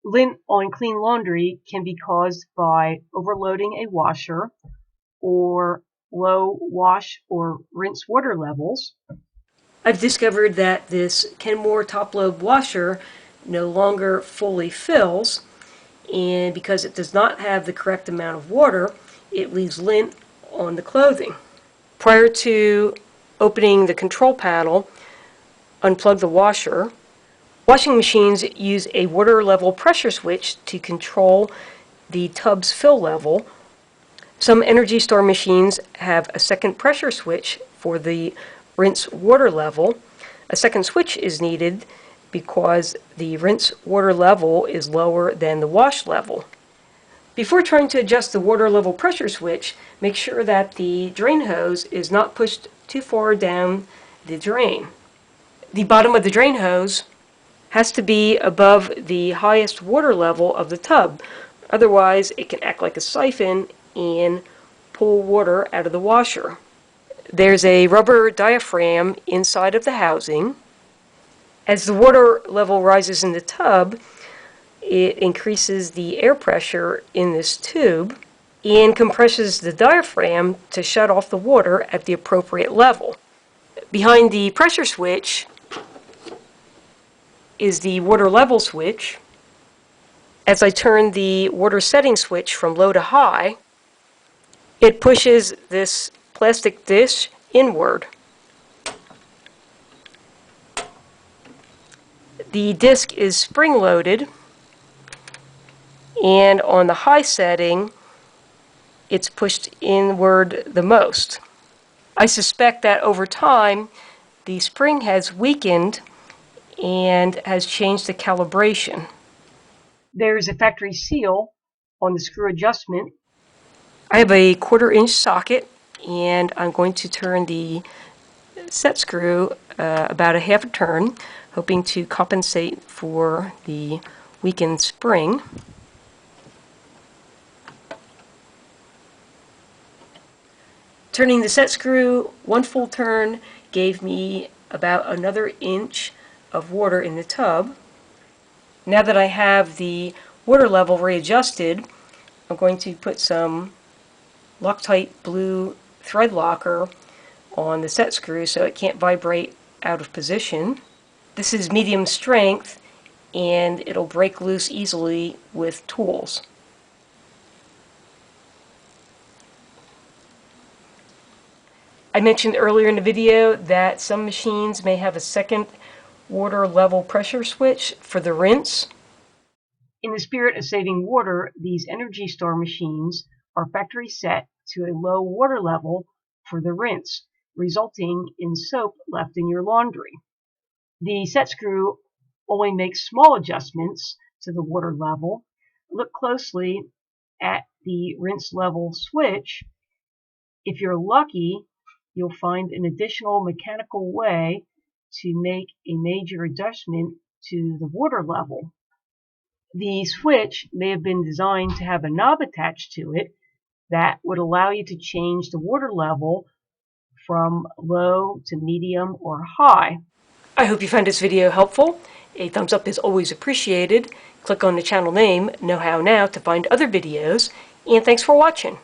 Lint on clean laundry can be caused by overloading a washer or low wash or rinse water levels. I've discovered that this Kenmore top load washer no longer fully fills, and because it does not have the correct amount of water, it leaves lint on the clothing. Prior to opening the control panel, unplug the washer. Washing machines use a water level pressure switch to control the tub's fill level. Some Energy Star machines have a second pressure switch for the rinse water level. A second switch is needed because the rinse water level is lower than the wash level. Before trying to adjust the water level pressure switch, make sure that the drain hose is not pushed too far down the drain. The bottom of the drain hose has to be above the highest water level of the tub. Otherwise, it can act like a siphon and pull water out of the washer. There's a rubber diaphragm inside of the housing. As the water level rises in the tub, it increases the air pressure in this tube and compresses the diaphragm to shut off the water at the appropriate level. Behind the pressure switch is the water level switch. As I turn the water setting switch from low to high, it pushes this plastic dish inward. The disc is spring-loaded, and on the high setting, it's pushed inward the most. I suspect that over time, the spring has weakened and has changed the calibration. There's a factory seal on the screw adjustment. I have a 1/4-inch socket, and I'm going to turn the set screw about a half a turn, hoping to compensate for the weakened spring. Turning the set screw one full turn gave me about another inch of water in the tub. Now that I have the water level readjusted, I'm going to put some Loctite blue thread locker on the set screw so it can't vibrate out of position. This is medium strength and it'll break loose easily with tools. I mentioned earlier in the video that some machines may have a second water level pressure switch for the rinse. In the spirit of saving water, these Energy Star machines are factory set to a low water level for the rinse, resulting in soap left in your laundry. The set screw only makes small adjustments to the water level. Look closely at the rinse level switch. If you're lucky, you'll find an additional mechanical way to make a major adjustment to the water level. The switch may have been designed to have a knob attached to it that would allow you to change the water level from low to medium or high. I hope you found this video helpful. A thumbs up is always appreciated. Click on the channel name, Know How Now, to find other videos, and thanks for watching.